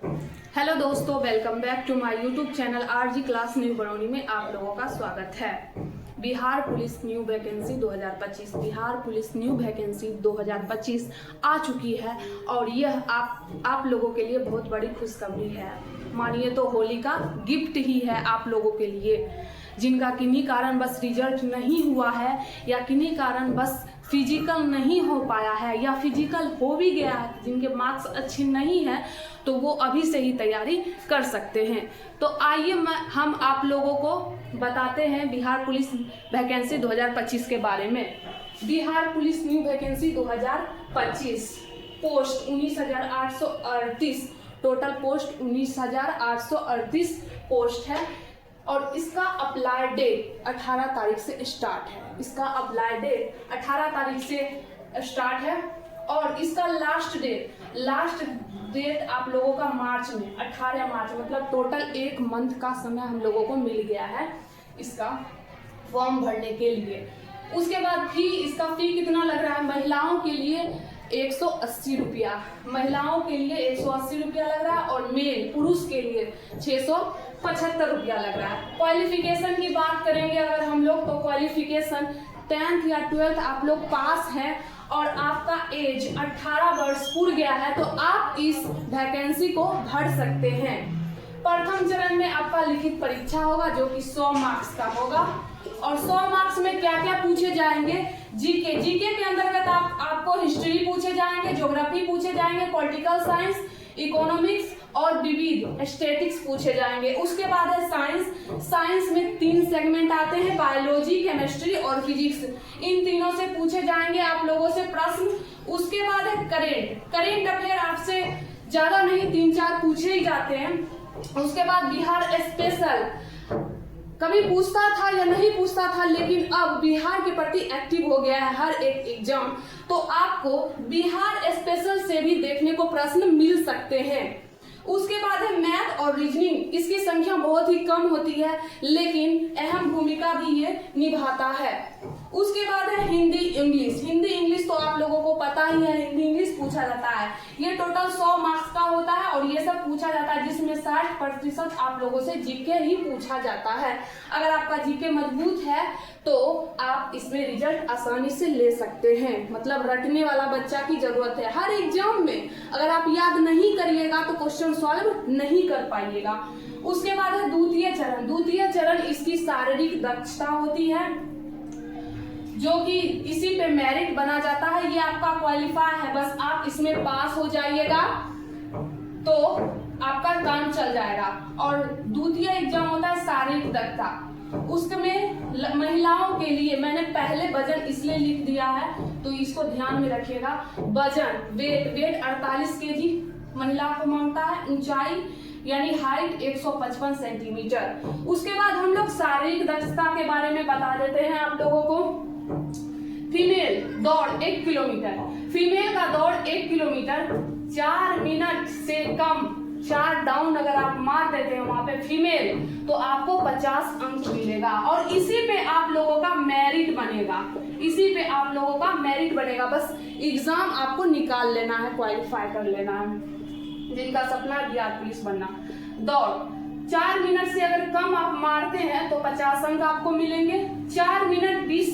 Hello दोस्तों, welcome back to my YouTube channel RG class new Barauni में आप लोगों का स्वागत है। Bihar police new vacancy 2025 Bihar police new vacancy 2025 आ चुकी है और यह आप लोगों के लिए बहुत बड़ी खुशखबरी है। मानिए तो होली का गिफ्ट ही है आप लोगों के लिए, जिनका किन्हीं कारण बस रिजल्ट नहीं हुआ है या किन्हीं कारण बस फिजिकल नहीं हो पाया है या फिजिकल हो भी गया है, जिनके मार्क्स अच्छे नहीं हैं तो वो अभी से ही तैयारी कर सकते हैं। तो आइए हम आप लोगों को बताते हैं बिहार पुलिस वैकेंसी 2025 के बारे में। Bihar police new vacancy 2025 post 19,838, total post 19,838 post है और इसका अप्लाई डेट 18 तारीख से स्टार्ट है। इसका अप्लाई डेट 18 तारीख से स्टार्ट है और इसका लास्ट डेट आप लोगों का मार्च में 18 मार्च, मतलब टोटल 1 मंथ का समय हम लोगों को मिल गया है इसका फॉर्म भरने के लिए। उसके बाद इसका फी कितना लग रहा है? महिलाओं के लिए 180 रुपया, महिलाओं के लिए 180 रुपया लग रहा है और मेल पुरुष के लिए 675 रुपया लग रहा है। क्वालिफिकेशन की बात करेंगे अगर हम लोग तो क्वालिफिकेशन 10th या 12th आप लोग पास हैं और आपका एज 18 वर्ष पूर गया है तो आप इस वैकेंसी को भर सकते हैं। प्रथम चरण में आपका लिखित परीक्षा होगा जो कि 100 मार्क्स का होगा और 100 मार्क्स में क्या क्या पूछे जाएंगे? जीके के अंतर्गत आपको हिस्ट्री पूछे जाएंगे, ज्योग्राफी पूछे जाएंगे, पॉलिटिकल साइंस, इकोनॉमिक्स और विविध स्टैटिक्स पूछे जाएंगे। उसके बाद है साइंस में 3 सेगमेंट आते हैं, बायोलॉजी, केमिस्ट्री और फिजिक्स। इन तीनों से पूछे जाएंगे आप लोगों से प्रश्न। उसके बाद है करेंट अफेयर, आपसे ज्यादा नहीं 3-4 पूछे ही जाते हैं। उसके बाद बिहार स्पेशल, कभी पूछता था या नहीं पूछता था लेकिन अब बिहार के प्रति एक्टिव हो गया है हर एक एग्जाम, तो आपको बिहार स्पेशल से भी देखने को प्रश्न मिल सकते हैं। उसके बाद है मैथ और रीजनिंग, इसकी संख्या बहुत ही कम होती है लेकिन अहम भूमिका भी ये निभाता है। उसके बाद है हिंदी इंग्लिश तो आप लोगों को पता ही है, हिंदी इंग्लिश पूछा जाता है। ये टोटल 100 मार्क्स का होता है और ये सब पूछा जाता है जिसमें 60% आप लोगों से जीके ही पूछा जाता है। अगर आपका जीके मजबूत है तो आप इसमें रिजल्ट आसानी से ले सकते हैं, मतलब रटने वाला बच्चा की जरूरत है। हर एग्जाम में अगर आप याद नहीं करिएगा तो क्वेश्चन सॉल्व नहीं कर पाइएगा। उसके बाद है द्वितीय चरण इसकी शारीरिक दक्षता होती है जो कि इसी पे मेरिट बना जाता है। ये आपका क्वालिफाई है, बस आप इसमें पास हो जाइएगा तो आपका काम चल जाएगा। और द्वितीय एग्जाम होता है शारीरिक दक्षता, उसमें महिलाओं के लिए मैंने पहले वजन इसलिए लिख दिया है तो इसको ध्यान में रखिएगा। वजन वेट 48 kg महिला को मांगता है, ऊंचाई यानी हाइट 155 सेंटीमीटर। उसके बाद हम लोग शारीरिक दक्षता के बारे में बता देते हैं आप लोगों को। फीमेल दौड़ 1 किलोमीटर, फीमेल का दौड़ 1 किलोमीटर 4 मिनट से कम, 4 डाउन अगर आप मार देते हैं वहां पे फीमेल तो आपको 50 अंक मिलेगा और इसी पे आप लोगों का मेरिट बनेगा। बस एग्जाम आपको निकाल लेना है, क्वालिफाई कर लेना है, जिनका सपना है बिहार पुलिस बनना। दौड़ 4 मिनट से अगर कम आप मारते हैं तो 50 अंक आपको मिलेंगे। 4 मिनट 20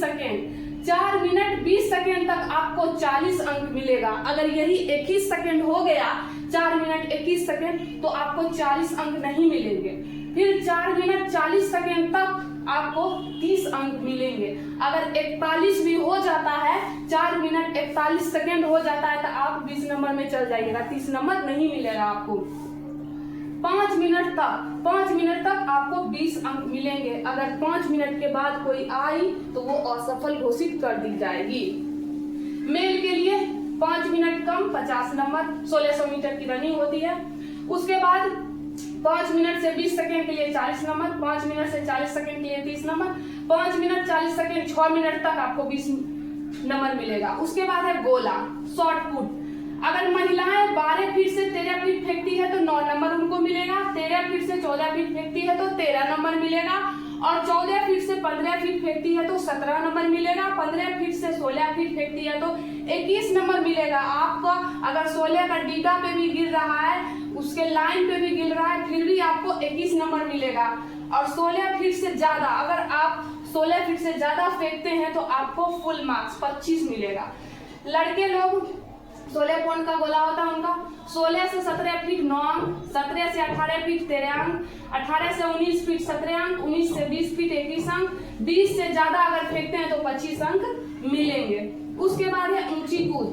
सेकेंड तक आपको 40 अंक मिलेगा। अगर यही 21 सेकेंड हो गया, 4 मिनट 21 सेकेंड, तो आपको 40 अंक नहीं मिलेंगे। फिर 4 मिनट 40 सेकेंड तक आपको 30 अंक मिलेंगे। अगर 41 भी हो जाता है, 4 मिनट 41 सेकेंड हो जाता है तो आप 20 नंबर में चल जाइएगा, 30 नंबर नहीं मिलेगा आपको। 5 मिनट तक आपको 20 अंक मिलेंगे। अगर 5 मिनट के बाद कोई आई तो वो असफल घोषित कर दी जाएगी। मेल के लिए 5 मिनट कम 50 नंबर, 1600 मीटर की रनिंग होती है। उसके बाद 5 मिनट से 20 सेकेंड के लिए 40 नंबर, 5 मिनट से 40 सेकेंड के लिए 30 नंबर, 5 मिनट 40 सेकेंड 6 मिनट तक आपको 20 नंबर मिलेगा। उसके बाद है गोला शॉर्ट पुट, अगर महिलाएं 12 फीट से 13 फीट फेंकती है तो 9 नंबर उनको मिलेगा, 13 फीट से 14 फीट फेंकती है तो 13 नंबर मिलेगा और 14 फीट से 15 फीट फेंकती है तो 17 नंबर मिलेगा, 15 फीट से 16 फीट फेंकती है तो 21 नंबर मिलेगा। आपका अगर 16 का डीगा पे भी गिर रहा है उसके लाइन पे भी गिर रहा है फिर भी आपको 21 नंबर मिलेगा। और 16 फीट से ज्यादा, अगर आप 16 फीट से ज्यादा फेंकते हैं तो आपको फुल मार्क्स 25 मिलेगा। लड़के लोग 16 पॉइंट का गोला होता है उनका, 16 से 17 फीट 9 अंक, 17 से 18 फीट 13 अंक, 18 से 19 फीट 17 अंक, 19 से 20 फीट 21 अंक, 20 से ज्यादा अगर फेंकते हैं तो 25 अंक मिलेंगे। उसके बाद है ऊंची कूद,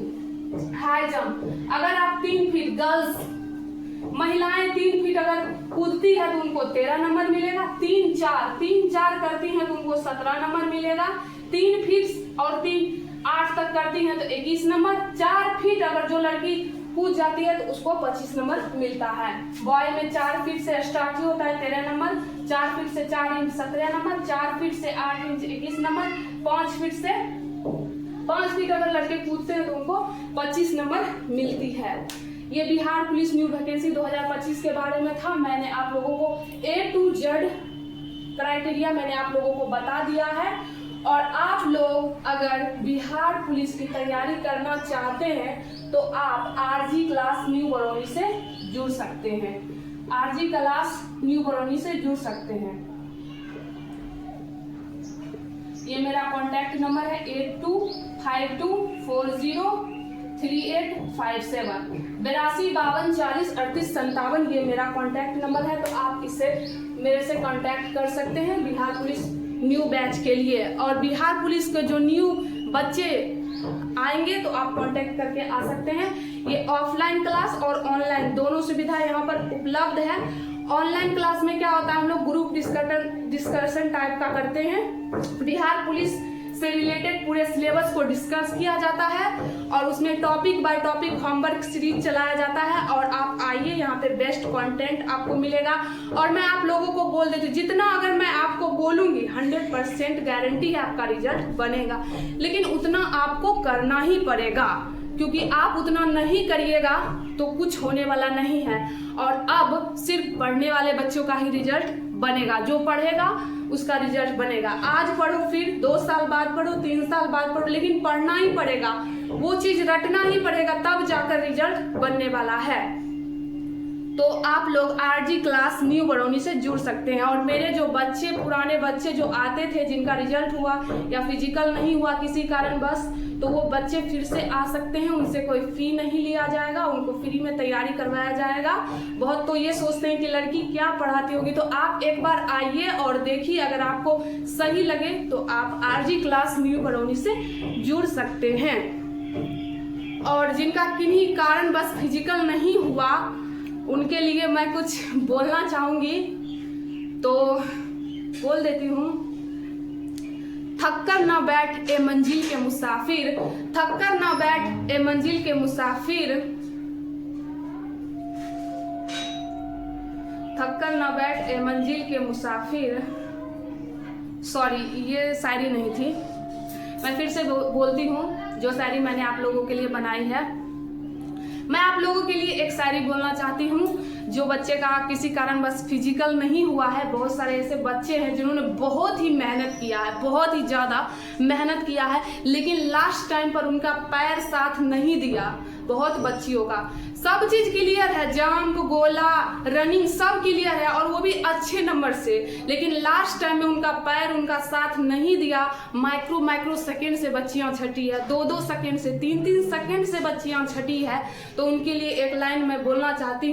हाई जंप। अगर आप 3 फीट, गर्ल्स महिलाएं 3 फीट अगर कूदती है तो उनको 13 नंबर मिलेगा। 3-4 करती हैं तो उनको 17 नंबर मिलेगा। 3 फीट और 8 तक करती हैं तो 21 नंबर। 4 फीट अगर जो लड़की कूद जाती है तो उसको 25 नंबर मिलता है। बॉय में 4 फीट से स्टार्ट होता है 13 नंबर, 4 फीट से 4 इंच 17 नंबर, 4 फीट से 8 इंच 21 नंबर, 5 फीट अगर लड़के कूदते हैं तो उनको 25 नंबर मिलती है। ये बिहार पुलिस न्यू वैकेंसी 2025 के बारे में था। मैंने आप लोगों को A to Z क्राइटेरिया मैंने आप लोगों को बता दिया है। और आप लोग अगर बिहार पुलिस की तैयारी करना चाहते हैं तो आप RG क्लास न्यू बरौनी से जुड़ सकते हैं। RG क्लास न्यू बरौनी से जुड़ सकते हैं। ये मेरा कॉन्टैक्ट नंबर है 8252403857 8252403857। ये मेरा कॉन्टैक्ट नंबर है, तो आप इससे मेरे से कॉन्टैक्ट कर सकते हैं बिहार पुलिस न्यू बैच के लिए। और बिहार पुलिस के जो न्यू बच्चे आएंगे तो आप कांटेक्ट करके आ सकते हैं। ये ऑफलाइन क्लास और ऑनलाइन दोनों सुविधा यहाँ पर उपलब्ध है। ऑनलाइन क्लास में क्या होता है, हम लोग ग्रुप डिस्कशन टाइप का करते हैं। बिहार पुलिस से रिलेटेड पूरे सिलेबस को डिस्कस किया जाता है और उसमें topic by topic homework series चलाया जाता है। और आप आइए, यहाँ पे बेस्ट कंटेंट आपको मिलेगा। और मैं आप लोगों को बोल देती हूँ, जितना अगर मैं आपको बोलूंगी 100% गारंटी है आपका रिजल्ट बनेगा, लेकिन उतना आपको करना ही पड़ेगा, क्योंकि आप उतना नहीं करिएगा तो कुछ होने वाला नहीं है। और अब सिर्फ पढ़ने वाले बच्चों का ही रिजल्ट बनेगा, जो पढ़ेगा उसका रिजल्ट बनेगा। आज पढ़ो, फिर 2 साल बाद पढ़ो, 3 साल बाद पढ़ो, लेकिन पढ़ना ही पड़ेगा, वो चीज रटना ही पड़ेगा, तब जाकर रिजल्ट बनने वाला है। तो आप लोग RG क्लास न्यू बरौनी से जुड़ सकते हैं। और मेरे जो बच्चे, पुराने बच्चे जो आते थे, जिनका रिजल्ट हुआ या फिजिकल नहीं हुआ किसी कारण बस, तो वो बच्चे फिर से आ सकते हैं। उनसे कोई फी नहीं लिया जाएगा, उनको फ्री में तैयारी करवाया जाएगा। बहुत तो ये सोचते हैं कि लड़की क्या पढ़ाती होगी, तो आप एक बार आइए और देखिए, अगर आपको सही लगे तो आप RG क्लास न्यू बरौनी से जुड़ सकते हैं। और जिनका किन्हीं कारण बस फिजिकल नहीं हुआ, उनके लिए मैं कुछ बोलना चाहूंगी, तो बोल देती हूँ। थककर ना बैठ ए मंजिल के मुसाफिर, थककर ना बैठ ए मंजिल के मुसाफिर, थककर ना बैठ ए मंजिल के मुसाफिर। सॉरी, ये शायरी नहीं थी, मैं फिर से बोलती हूँ जो शायरी मैंने आप लोगों के लिए बनाई है। मैं आप लोगों के लिए एक शायरी बोलना चाहती हूँ। जो बच्चे का किसी कारण बस फिजिकल नहीं हुआ है, बहुत सारे ऐसे बच्चे हैं जिन्होंने बहुत ही मेहनत किया है, बहुत ही ज़्यादा मेहनत किया है, लेकिन लास्ट टाइम पर उनका पैर साथ नहीं दिया। बहुत बच्चियों का सब चीज क्लियर है, जंप, गोला, रनिंग सब क्लियर है, और वो भी अच्छे नंबर से, लेकिन लास्ट टाइम में उनका पैर उनका साथ नहीं दिया। माइक्रो सेकेंड से बच्चियां छटी है, 2-2 सेकेंड से, 3-3 सेकेंड से बच्चियां छटी है। तो उनके लिए एक लाइन मैं बोलना चाहती हूँ।